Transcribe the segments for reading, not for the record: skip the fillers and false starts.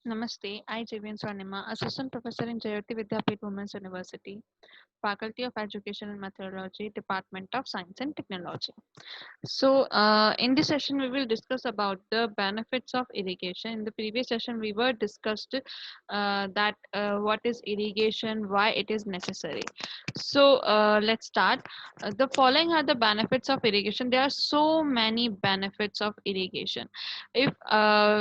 Namaste. I, Javian Swarnima, Assistant Professor in Jayoti Vidyapeeth Women's University, Faculty of Education and Methodology, Department of Science and Technology. In this session, we will discuss about the benefits of irrigation. In the previous session, we were discussed that what is irrigation, why it is necessary. Let's start. The following are the benefits of irrigation. There are so many benefits of irrigation. If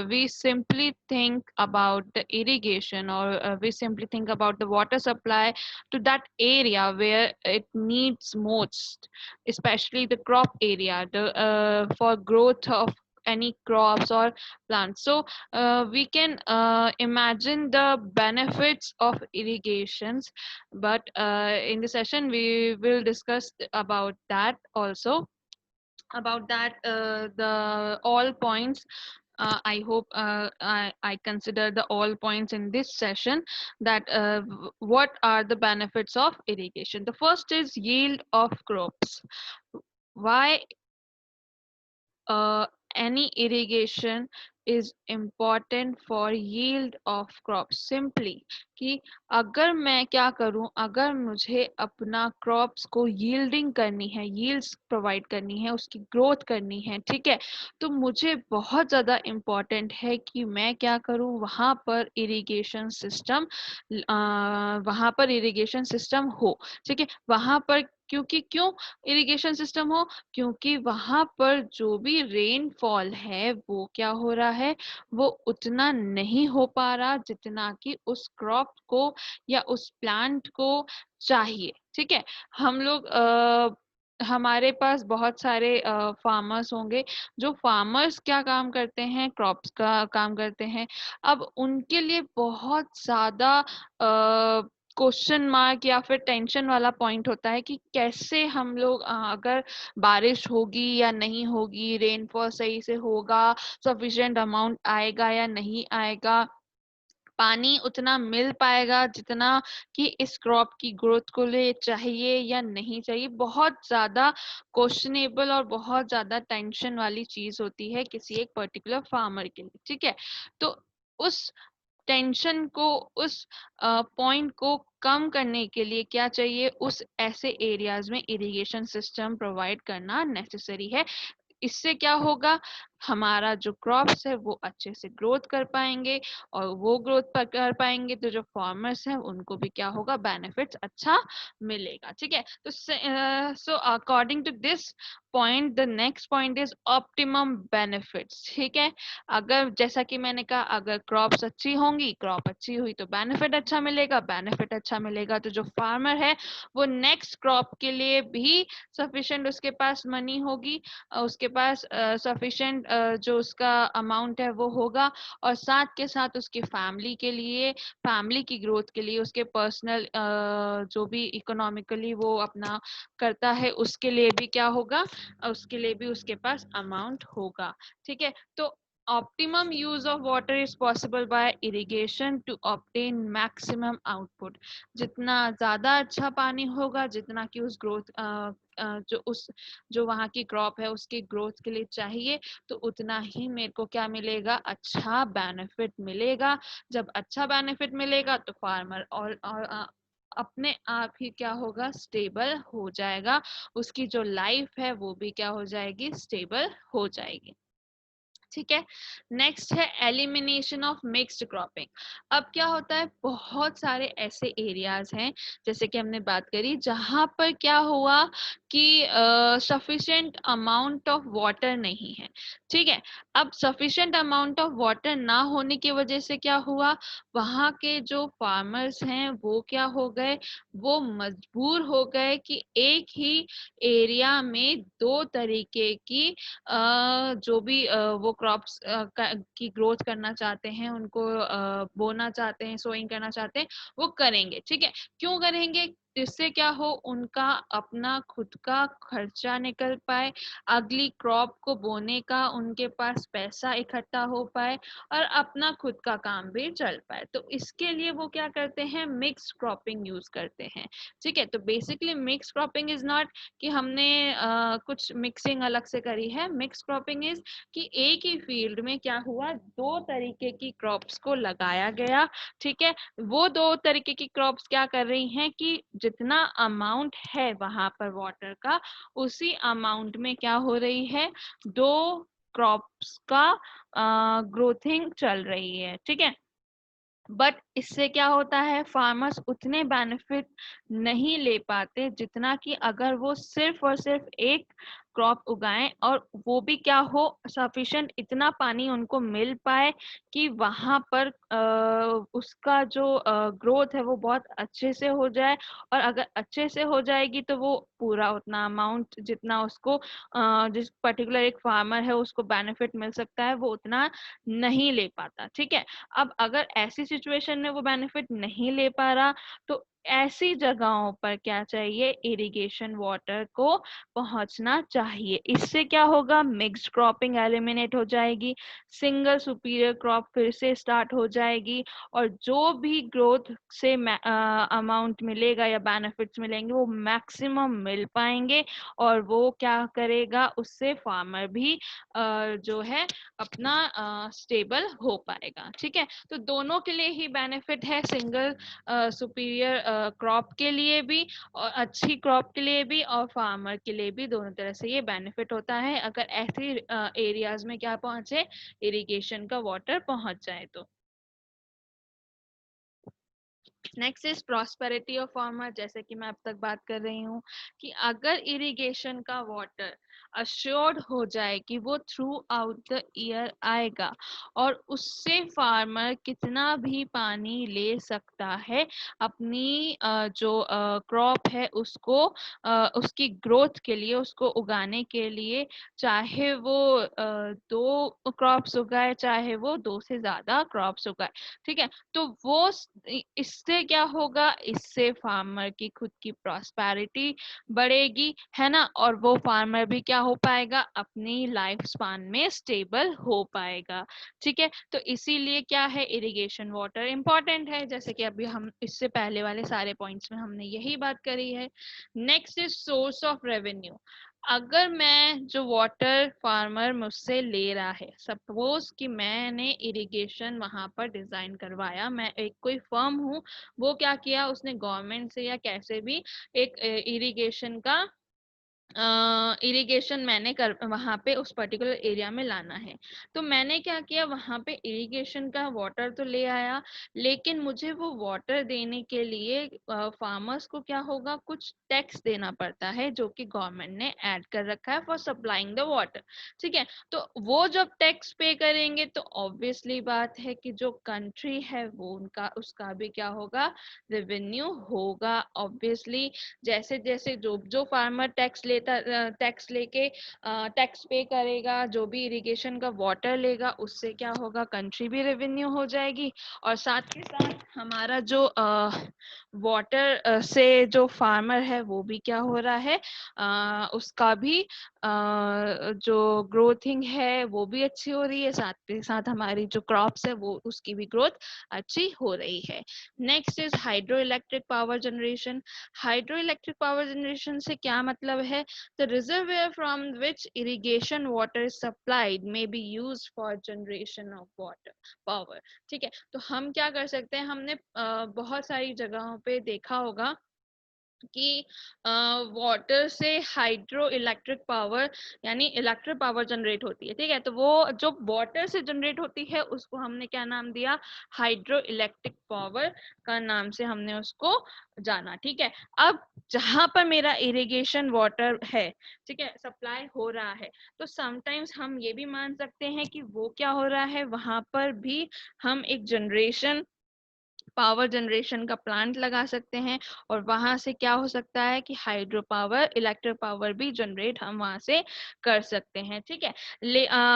we simply think about the irrigation, or we simply think about the water supply to that area where it needs most, especially the crop area, the for growth of any crops or plants. We can imagine the benefits of irrigations, but in the session we will discuss about that also, about that the all points. I hope I consider the all points in this session, that what are the benefits of irrigation. The first is yield of crops. Why uh, any irrigation is important for yield of crops? Simply कि अगर मैं क्या करूं, अगर मुझे अपना crops को yielding करनी है, यील्ड्स प्रोवाइड करनी है, उसकी ग्रोथ करनी है, ठीक है, तो मुझे बहुत ज़्यादा इम्पोर्टेंट है कि मैं क्या करूं, वहां पर इरिगेशन सिस्टम हो, ठीक है, वहां पर क्योंकि क्यों इरिगेशन सिस्टम हो, क्योंकि वहां पर जो भी रेनफॉल है वो क्या हो रहा है, वो उतना नहीं हो पा रहा जितना कि उस क्रॉप को या उस प्लांट को चाहिए, ठीक है। हम लोग हमारे पास बहुत सारे फार्मर्स होंगे, जो फार्मर्स क्या काम करते हैं, क्रॉप्स का काम करते हैं। अब उनके लिए बहुत ज़्यादा क्वेश्चन मार्क या फिर टेंशन वाला पॉइंट होता है कि कैसे हम लोग अगर बारिश होगी या नहीं होगी, रेनफॉल सही से होगा, सफिशिएंट अमाउंट आएगा या नहीं आएगा, पानी उतना मिल पाएगा जितना कि इस क्रॉप की ग्रोथ को लिए चाहिए या नहीं चाहिए। बहुत ज़्यादा क्वेश्चनेबल और बहुत ज़्यादा टेंशन वाली चीज़ होती है किसी एक पर्टिकुलर फार्मर के लिए, ठीक है। तो उस टेंशन को, उस पॉइंट को कम करने के लिए क्या चाहिए, उस ऐसे एरियाज में इरिगेशन सिस्टम प्रोवाइड करना नेसेसरी है। इससे क्या होगा, हमारा जो क्रॉप्स है वो अच्छे से ग्रोथ कर पाएंगे, और वो ग्रोथ कर पाएंगे तो जो फार्मर्स हैं उनको भी क्या होगा, बेनिफिट्स अच्छा मिलेगा, ठीक है। तो so according to this point, the next point is optimum benefits, ठीक है। अगर जैसा कि मैंने कहा, अगर क्रॉप्स अच्छी होंगी, क्रॉप अच्छी हुई तो बेनिफिट अच्छा मिलेगा, बेनिफिट अच्छा मिलेगा तो जो फार्मर है वो नेक्स्ट क्रॉप के लिए भी सफिशिएंट उसके पास मनी होगी, उसके पास सफिशिएंट जो उसका अमाउंट है वो होगा, और साथ के साथ उसकी फैमिली के लिए, फैमिली की ग्रोथ के लिए, उसके पर्सनल जो भी इकोनॉमिकली वो अपना करता है उसके लिए भी क्या होगा, उसके लिए भी उसके पास अमाउंट होगा, ठीक है। तो optimum use of water is possible by irrigation to obtain maximum output. जितना ज्यादा अच्छा पानी होगा, जितना कि उस ग्रोथ जो वहाँ की क्रॉप है उसकी ग्रोथ के लिए चाहिए, तो उतना ही मेरे को क्या मिलेगा, अच्छा बेनिफिट मिलेगा। जब अच्छा बेनिफिट मिलेगा तो फार्मर और अपने आप ही क्या होगा, स्टेबल हो जाएगा, उसकी जो लाइफ है वो भी क्या हो जाएगी, स्टेबल हो जाएगी, ठीक है। नेक्स्ट है एलिमिनेशन ऑफ मिक्स्ड क्रॉपिंग। अब क्या होता है, बहुत सारे ऐसे एरियाज हैं, जैसे कि हमने बात करी, जहां पर क्या हुआ कि सफिशिएंट अमाउंट ऑफ वाटर नहीं है, ठीक है। अब सफिशिएंट अमाउंट ऑफ वाटर ना होने की वजह से क्या हुआ, वहां के जो फार्मर्स हैं वो क्या हो गए, वो मजबूर हो गए कि एक ही एरिया में दो तरीके की जो भी वो क्रॉप्स की ग्रोथ करना चाहते हैं, उनको बोना चाहते हैं, सोइंग करना चाहते हैं, वो करेंगे, ठीक है। क्यों करेंगे, जिससे क्या हो, उनका अपना खुद का खर्चा निकल पाए, अगली क्रॉप को बोने का उनके पास पैसा इकट्ठा हो पाए और अपना खुद का काम भी चल पाए। तो इसके लिए वो क्या करते हैं, मिक्स क्रॉपिंग यूज करते हैं। ठीक है, तो basically mix cropping is not कि हमने कुछ मिक्सिंग अलग से करी है। मिक्स क्रॉपिंग इज कि एक ही फील्ड में क्या हुआ, दो तरीके की क्रॉप्स को लगाया गया। ठीक है, वो दो तरीके की क्रॉप्स क्या कर रही हैं कि जितना अमाउंट है वहां पर वाटर का, उसी अमाउंट में क्या हो रही है, दो क्रॉप्स का ग्रोथिंग चल रही है। ठीक है, बट इससे क्या होता है, फार्मर्स उतने बेनिफिट नहीं ले पाते जितना कि अगर वो सिर्फ और सिर्फ एक क्रॉप उगाएं और वो भी क्या हो, सफिशिएंट इतना पानी उनको मिल पाए कि वहां पर उसका जो ग्रोथ है वो बहुत अच्छे से हो जाए। और अगर अच्छे से हो जाएगी तो वो पूरा उतना अमाउंट जितना उसको जिस पर्टिकुलर एक फार्मर है उसको बेनिफिट मिल सकता है वो उतना नहीं ले पाता। ठीक है, अब अगर ऐसी सिचुएशन में वो बेनिफिट नहीं ले पा रहा, तो ऐसी जगहों पर क्या चाहिए, इरिगेशन वाटर को पहुंचना चाहिए। इससे क्या होगा, मिक्स्ड क्रॉपिंग एलिमिनेट हो जाएगी, सिंगल सुपीरियर क्रॉप फिर से स्टार्ट हो जाएगी और जो भी ग्रोथ से अमाउंट मिलेगा या बेनिफिट्स मिलेंगे वो मैक्सिमम मिल पाएंगे। और वो क्या करेगा, उससे फार्मर भी जो है अपना स्टेबल हो पाएगा। ठीक है, तो दोनों के लिए ही बेनिफिट है, सिंगल सुपीरियर क्रॉप के लिए भी और अच्छी क्रॉप के लिए भी और फार्मर के लिए भी, दोनों तरह से ये बेनिफिट होता है अगर ऐसे एरियाज में क्या पहुंचे, इरिगेशन का वाटर पहुंच जाए तो। Next is prosperity of farmer. जैसे कि मैं अब तक बात कर रही हूँ कि अगर इरिगेशन का वाटर अश्योर्ड हो जाए कि वो थ्रू आउट द ईयर आएगा और उससे फार्मर कितना भी पानी ले सकता है अपनी जो क्रॉप है उसको उसकी ग्रोथ के लिए, उसको उगाने के लिए, चाहे वो दो क्रॉप्स उगाए चाहे वो दो से ज्यादा क्रॉप्स उगाए। ठीक है, तो वो इससे क्या होगा, इससे फार्मर की खुद की प्रॉस्पेरिटी बढ़ेगी, है ना, और वो फार्मर भी क्या हो पाएगा, अपनी लाइफ स्पान में स्टेबल हो पाएगा। ठीक है, तो इसीलिए क्या है, इरिगेशन वाटर इंपॉर्टेंट है, जैसे कि अभी हम इससे पहले वाले सारे पॉइंट्स में हमने यही बात करी है। Next is source of revenue. अगर मैं जो वाटर फार्मर मुझसे ले रहा है, सपोज कि मैंने इरिगेशन वहां पर डिजाइन करवाया, मैं एक कोई फर्म हूँ, वो क्या किया, उसने गवर्नमेंट से या कैसे भी एक इरिगेशन का इरिगेशन मैंने कर वहां पे उस पर्टिकुलर एरिया में लाना है। तो मैंने क्या किया, वहां पे इरिगेशन का वाटर तो ले आया, लेकिन मुझे वो वाटर देने के लिए फार्मर्स को क्या होगा, कुछ टैक्स देना पड़ता है जो कि गवर्नमेंट ने ऐड कर रखा है फॉर सप्लाइंग द वाटर। ठीक है, तो वो जब टैक्स पे करेंगे तो ऑब्वियसली बात है कि जो कंट्री है वो उनका उसका भी क्या होगा, रेवेन्यू होगा ऑब्वियसली। जैसे जैसे जो जो फार्मर टैक्स लेता, टैक्स लेके टैक्स पे करेगा, जो भी इरिगेशन का वाटर लेगा, उससे क्या होगा, कंट्री भी रेवेन्यू हो जाएगी और साथ के साथ हमारा जो वाटर से जो फार्मर है वो भी क्या हो रहा है, उसका भी जो ग्रोथिंग है वो भी अच्छी हो रही है, साथ के साथ हमारी जो क्रॉप्स है वो उसकी भी ग्रोथ अच्छी हो रही है। Next is hydro electric power generation. Hydro electric power generation से क्या मतलब है, the reservoir from which irrigation water is supplied may be used for generation of water power. ठीक है, तो हम क्या कर सकते हैं, हमने बहुत सारी जगहों पे देखा होगा कि वाटर से हाइड्रो इलेक्ट्रिक पावर यानी इलेक्ट्रिक पावर जनरेट होती है। ठीक है, तो वो जो वाटर से जनरेट होती है उसको हमने क्या नाम दिया, हाइड्रो इलेक्ट्रिक पावर का नाम से हमने उसको जाना। ठीक है, अब जहां पर मेरा इरिगेशन वाटर है, ठीक है, सप्लाई हो रहा है, तो समटाइम्स हम ये भी मान सकते हैं कि वो क्या हो रहा है, वहां पर भी हम एक जनरेशन पावर जनरेशन का प्लांट लगा सकते हैं और वहां से क्या हो सकता है कि हाइड्रो पावर, इलेक्ट्रिक पावर भी जनरेट हम वहां से कर सकते हैं, ठीक है।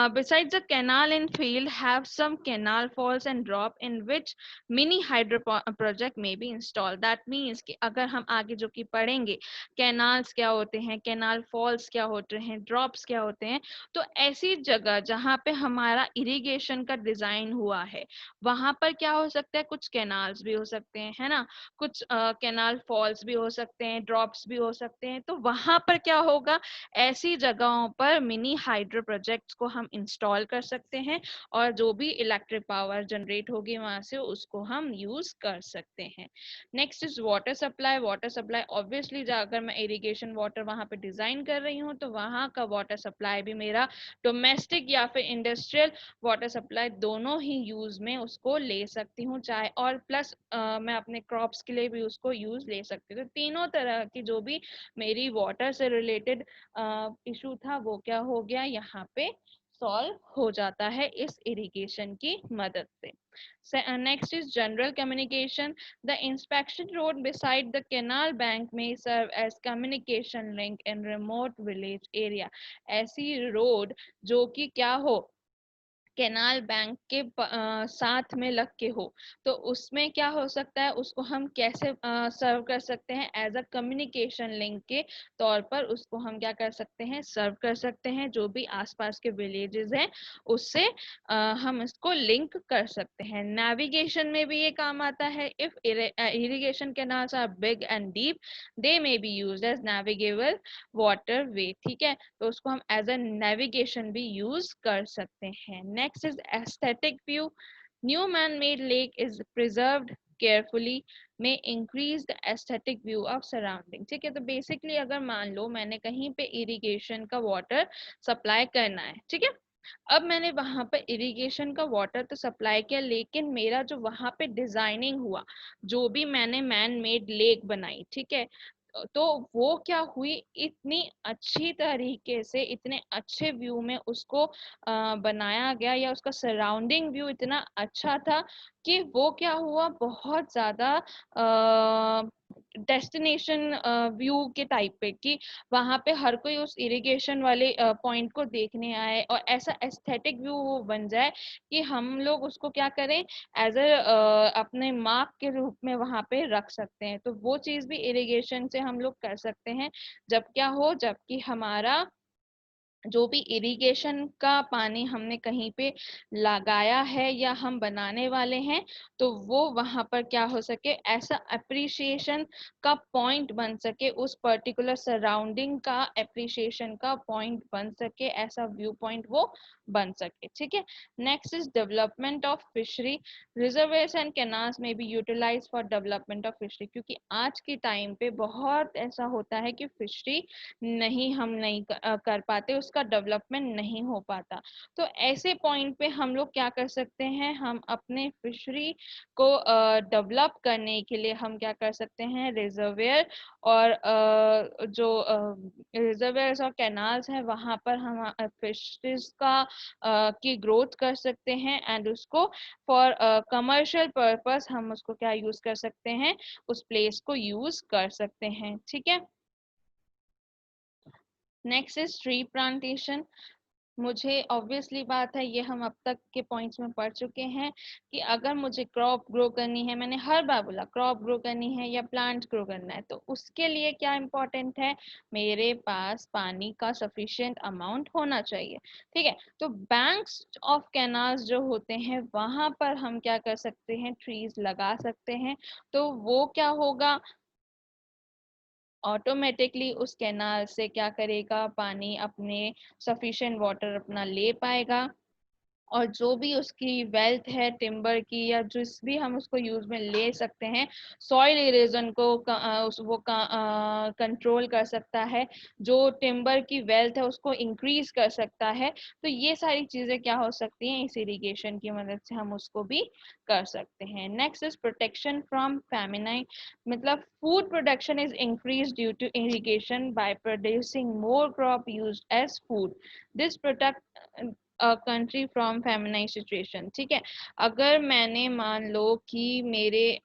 Besides the canal in field have some canal falls and drop in which mini hydro project में बी इंस्टॉल। दैट मीन्स कि अगर हम आगे जो कि पढ़ेंगे कैनाल्स क्या होते हैं, कैनाल फॉल्स क्या होते हैं, ड्रॉप्स क्या होते हैं, तो ऐसी जगह जहाँ पे हमारा इरिगेशन का डिजाइन हुआ है वहां पर क्या हो सकता है, कुछ कैनाल्स भी हो सकते हैं, है ना, कुछ कैनाल फॉल्स भी हो सकते हैं, ड्रॉप्स भी हो सकते हैं। तो वहां पर क्या होगा, ऐसी जगहों पर मिनी हाइड्रो प्रोजेक्ट्स को हम इंस्टॉल कर सकते हैं और जो भी इलेक्ट्रिक पावर जनरेट होगी वहां से उसको हम यूज कर सकते हैं। Next is water supply. Water supply obviously अगर मैं इरिगेशन वाटर वहां पे डिजाइन कर रही हूँ तो वहां का वाटर सप्लाई भी मेरा डोमेस्टिक या फिर इंडस्ट्रियल वाटर सप्लाई दोनों ही यूज में उसको ले सकती हूँ, चाहे और प्लस मैं अपने क्रॉप्स के लिए भी उसको यूज ले सकती हूँ। तो तीनों तरह की जो भी मेरी वाटर से रिलेटेड इशू था वो क्या हो गया, यहाँ पे सॉल्व हो जाता है इस इरिगेशन की मदद से। Next is general communication. The inspection road beside the canal bank may serve as communication link in remote village area। ऐसी रोड जो कि क्या हो, कैनाल बैंक के साथ में लग के हो, तो उसमें क्या हो सकता है, उसको हम कैसे सर्व कर सकते हैं, एज अ कम्युनिकेशन लिंक के तौर पर उसको हम क्या कर सकते हैं, सर्व कर सकते हैं। जो भी आसपास के विलेजेस हैं उससे हम इसको लिंक कर सकते हैं। नेविगेशन में भी ये काम आता है। If irrigation canals are big and deep they may be used as navigable water way, ठीक है, तो उसको हम एज अ नेविगेशन भी यूज कर सकते हैं। Next is aesthetic view. New man made lake is preserved carefully may increase the aesthetic view of surrounding, ठीक है। तो बेसिकली अगर मान लो मैंने कहीं पे इरिगेशन का वाटर सप्लाई करना है, ठीक है, अब मैंने वहां पर इरिगेशन का वाटर तो सप्लाई किया, लेकिन मेरा जो वहां पे डिजाइनिंग हुआ, जो भी मैंने मैन मेड लेक बनाई, ठीक है, तो वो क्या हुई, इतनी अच्छी तरीके से इतने अच्छे व्यू में उसको बनाया गया, या उसका सराउंडिंग व्यू इतना अच्छा था कि वो क्या हुआ, बहुत ज्यादा डेस्टिनेशन व्यू के टाइप पे, कि वहां पे हर कोई उस इरिगेशन वाले पॉइंट को देखने आए और ऐसा एस्थेटिक व्यू वो बन जाए कि हम लोग उसको क्या करें, एज अ अपने मार्क के रूप में वहां पे रख सकते हैं। तो वो चीज भी इरिगेशन से हम लोग कर सकते हैं, जब क्या हो, जबकि हमारा जो भी इरिगेशन का पानी हमने कहीं पे लगाया है या हम बनाने वाले हैं, तो वो वहां पर क्या हो सके, ऐसा अप्रिसिएशन का पॉइंट बन सके, उस पर्टिकुलर सराउंडिंग का अप्रिसिएशन का पॉइंट बन सके, ऐसा व्यू पॉइंट वो बन सके, ठीक है। Next is development of fishery. Reservoirs and canals may be utilize for development of fishery, क्योंकि आज के टाइम पे बहुत ऐसा होता है कि फिशरी नहीं, हम नहीं कर पाते, उसका डेवलपमेंट नहीं हो पाता। तो ऐसे पॉइंट पे हम लोग क्या कर सकते हैं, हम अपने फिशरी को डेवलप करने के लिए हम क्या कर सकते हैं, रिजर्वेयर और जो रिजर्वेयर्स और कैनाल्स हैं वहां पर हम फिशरीज का की ग्रोथ कर सकते हैं, एंड उसको फॉर कमर्शियल पर्पस हम उसको क्या यूज कर सकते हैं, उस प्लेस को यूज कर सकते हैं, ठीक है। Next is tree plantation. मुझे ऑब्वियसली बात है, ये हम अब तक के पॉइंट्स में पढ़ चुके हैं कि अगर मुझे क्रॉप ग्रो करनी है, मैंने हर बार बोला क्रॉप ग्रो करनी है या प्लांट ग्रो करना है, तो उसके लिए क्या इम्पोर्टेंट है, मेरे पास पानी का सफिशिएंट अमाउंट होना चाहिए, ठीक है। तो बैंक्स ऑफ कैनाल्स जो होते हैं वहां पर हम क्या कर सकते हैं, ट्रीज लगा सकते हैं। तो वो क्या होगा, ऑटोमेटिकली उस कैनाल से क्या करेगा, पानी अपने सफिशिएंट वाटर अपना ले पाएगा, और जो भी उसकी वेल्थ है टिम्बर की, या जिस भी हम उसको यूज में ले सकते हैं, सॉइल इरोजन को वो कंट्रोल कर सकता है, जो टिम्बर की वेल्थ है उसको इंक्रीज कर सकता है। तो ये सारी चीजें क्या हो सकती हैं, इस इरिगेशन की मदद से हम उसको भी कर सकते हैं। Next is protection from famine. मतलब food production is increase due to irrigation by producing more crop used as food. This protect a country from famine situation, ठीक है। अगर मैंने मान लो कि मेरे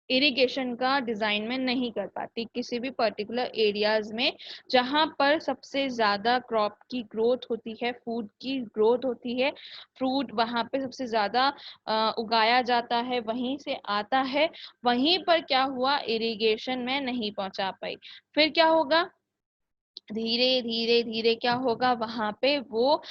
इरिगेशन का डिजाइन में नहीं कर पाती किसी भी पर्टिकुलर एरियाज में जहां पर सबसे ज्यादा क्रॉप की ग्रोथ होती है, फूड की ग्रोथ होती है, फ्रूट वहां पे सबसे ज्यादा उगाया जाता है, वहीं से आता है, वहीं पर क्या हुआ, इरिगेशन में नहीं पहुंचा पाई, फिर क्या होगा, धीरे धीरे धीरे क्या होगा, वहां पे वो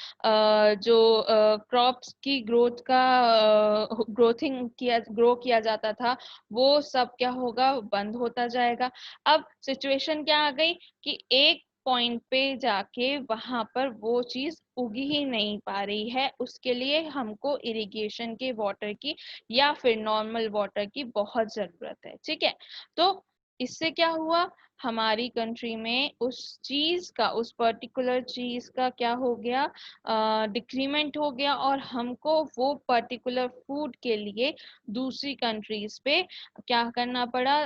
जो क्रॉप्स की ग्रोथ का ग्रो किया जाता था, वो सब क्या होगा, बंद होता जाएगा। अब सिचुएशन क्या आ गई कि एक पॉइंट पे जाके वहां पर वो चीज उगी ही नहीं पा रही है, उसके लिए हमको इरिगेशन के वाटर की या फिर नॉर्मल वाटर की बहुत जरूरत है, ठीक है। तो इससे क्या हुआ, हमारी कंट्री में उस चीज का, उस पर्टिकुलर चीज का क्या हो गया, डिक्रीमेंट हो गया, और हमको वो पर्टिकुलर फूड के लिए दूसरी कंट्रीज पे क्या करना पड़ा,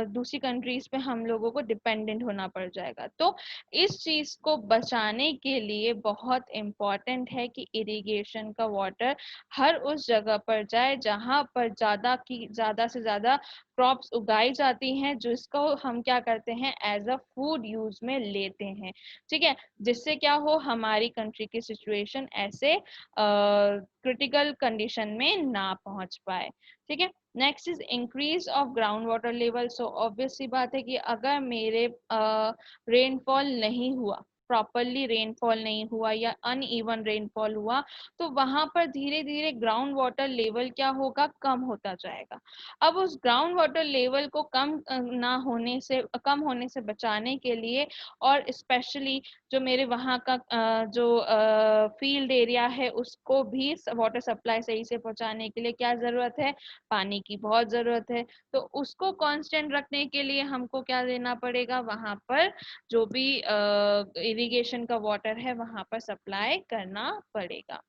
दूसरी कंट्रीज पे हम लोगों को डिपेंडेंट होना पड़ जाएगा। तो इस चीज को बचाने के लिए बहुत इम्पोर्टेंट है कि इरिगेशन का वाटर हर उस जगह पर जाए जहां पर ज्यादा से ज्यादा क्रॉप्स उगाई जाती हैं, जिसको हम क्या करते हैं, एज अ फूड यूज में लेते हैं, ठीक है। जिससे क्या हो, हमारी कंट्री की सिचुएशन ऐसे क्रिटिकल कंडीशन में ना पहुंच पाए, ठीक है। Next is increase of ground water level. So obvious सी बात है कि अगर मेरे रेनफॉल नहीं हुआ, प्रॉपरली रेनफॉल नहीं हुआ या अनइवन रेनफॉल हुआ, तो वहां पर धीरे धीरे ग्राउंड वाटर लेवल क्या होगा, कम होता जाएगा। अब उस ग्राउंड वाटर लेवल को कम होने से बचाने के लिए, और स्पेशली जो मेरे वहाँ का जो फील्ड एरिया है, उसको भी वाटर सप्लाई सही से पहुंचाने के लिए क्या जरूरत है, पानी की बहुत जरूरत है। तो उसको कांस्टेंट रखने के लिए हमको क्या देना पड़ेगा, वहां पर जो भी इरिगेशन का वाटर है वहां पर सप्लाई करना पड़ेगा।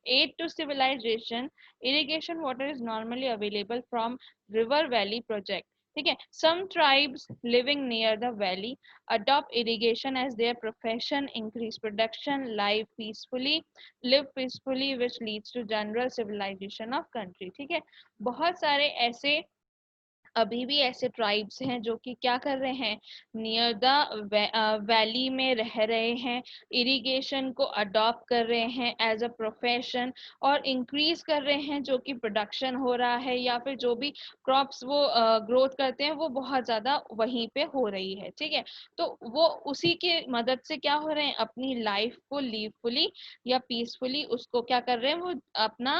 Aid to civilization, irrigation water is normally available from river valley project, ठीक है। Some tribes living near the valley adopt irrigation as their profession, increase production, live peacefully, which leads to general civilization of country, ठीक है। बहुत सारे ऐसे अभी भी ऐसे ट्राइब्स हैं जो कि क्या कर रहे हैं, नियर द वैली में रह रहे हैं, इरिगेशन को अडॉप्ट कर रहे हैं एज अ प्रोफेशन, और इंक्रीज कर रहे हैं जो कि प्रोडक्शन हो रहा है, या फिर जो भी क्रॉप्स वो ग्रोथ करते हैं वो बहुत ज्यादा वहीं पे हो रही है, ठीक है। तो वो उसी के मदद से क्या हो रहे हैं, अपनी लाइफ को लीवफुली या पीसफुली उसको क्या कर रहे हैं, वो अपना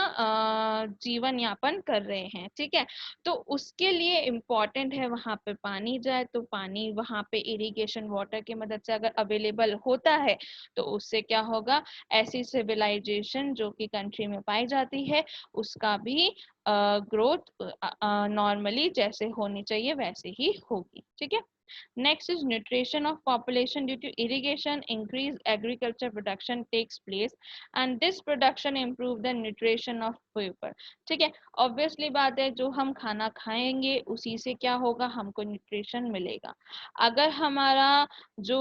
जीवन यापन कर रहे हैं, ठीक है। तो उसके लिए इम्पोर्टेंट है वहां पे पानी जाए, तो पानी वहां पे इरिगेशन वाटर की मदद से अगर अवेलेबल होता है, तो उससे क्या होगा, ऐसी सिविलाइजेशन जो कि कंट्री में पाई जाती है उसका भी ग्रोथ नॉर्मली जैसे होनी चाहिए वैसे ही होगी, ठीक है। Next is nutrition of population. Due to irrigation, increased agriculture production takes place, and this production improve the nutrition of people. ठीक है, ऑब्वियसली बात है, जो हम खाना खाएंगे उसी से क्या होगा, हमको न्यूट्रिशन मिलेगा। अगर हमारा जो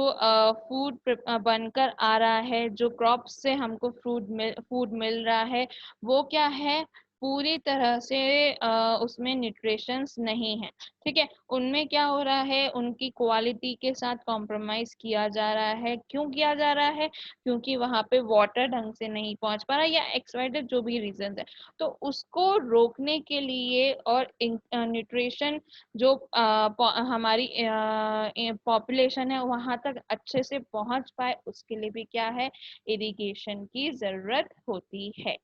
फूड बनकर आ रहा है, जो क्रॉप से हमको फूड मिल रहा है, वो क्या है, पूरी तरह से उसमें न्यूट्रिशंस नहीं है, ठीक है। उनमें क्या हो रहा है, उनकी क्वालिटी के साथ कॉम्प्रोमाइज किया जा रहा है। क्यों किया जा रहा है, क्योंकि वहां पे वाटर ढंग से नहीं पहुंच पा रहा, या एक्सवाइडेड जो भी रीजन है। तो उसको रोकने के लिए और न्यूट्रिशन जो हमारी पॉपुलेशन है वहां तक अच्छे से पहुंच पाए, उसके लिए भी क्या है, इरिगेशन की जरूरत होती है।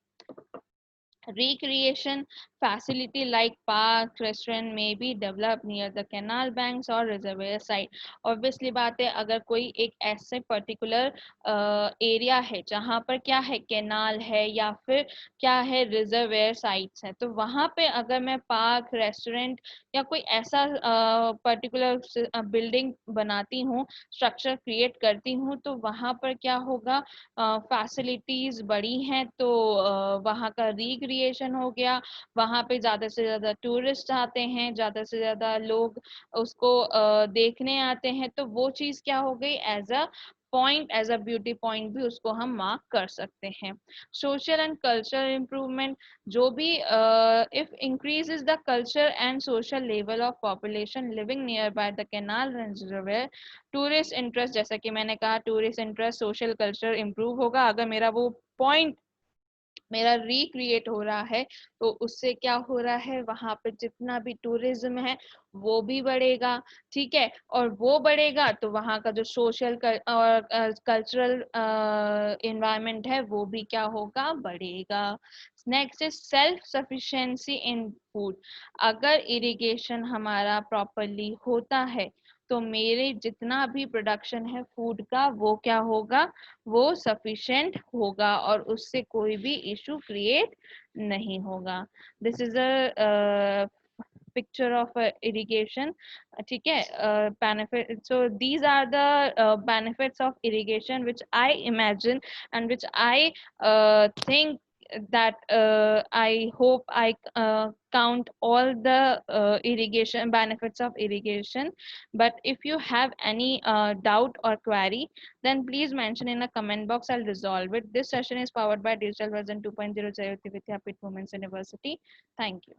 Recreation facility like park, restaurant may be developed near the canal banks or reservoir site. Obviously बात है, अगर कोई एक ऐसे पर्टिकुलर एरिया है जहाँ पर क्या है, कैनाल है या फिर क्या है, रिजर्वेयर साइट्स है, तो वहां पे अगर मैं पार्क, रेस्टोरेंट या कोई ऐसा पर्टिकुलर बिल्डिंग बनाती हूँ, स्ट्रक्चर क्रिएट करती हूँ, तो वहां पर क्या होगा, फैसिलिटीज बड़ी हैं, तो वहाँ का रिक्रिएशन हो गया, वहाँ पे ज्यादा से ज्यादा टूरिस्ट आते हैं, ज्यादा से ज्यादा लोग उसको देखने आते हैं, तो वो चीज क्या हो गई, as a point, as a beauty point भी उसको हम मार्क कर सकते हैं। सोशल एंड कल्चरल इम्प्रूवमेंट, जो भी if increases the culture and social level of population living near by the canal reservoir, tourist interest, जैसा कि मैंने कहा tourist interest, social culture improve होगा। अगर मेरा वो पॉइंट मेरा रिक्रिएट हो रहा है तो उससे क्या हो रहा है, वहां पे जितना भी टूरिज्म है वो भी बढ़ेगा, ठीक है। और वो बढ़ेगा तो वहां का जो सोशल और कल्चरल इन्वायरमेंट है वो भी क्या होगा, बढ़ेगा। Next is self sufficiency in food. अगर इरिगेशन हमारा प्रॉपरली होता है तो मेरे जितना भी प्रोडक्शन है फूड का वो क्या होगा, वो सफिशिएंट होगा और उससे कोई भी इशू क्रिएट नहीं होगा। This is a picture of irrigation, ठीक है। benefit, so these are the benefits of irrigation which I imagine and which I think that I hope I count all the irrigation benefits of irrigation. But if you have any doubt or query, then please mention in a comment box, I'll resolve it. This session is powered by Digital Version 2.0 Jayoti Vidyapeeth Women's University. Thank you.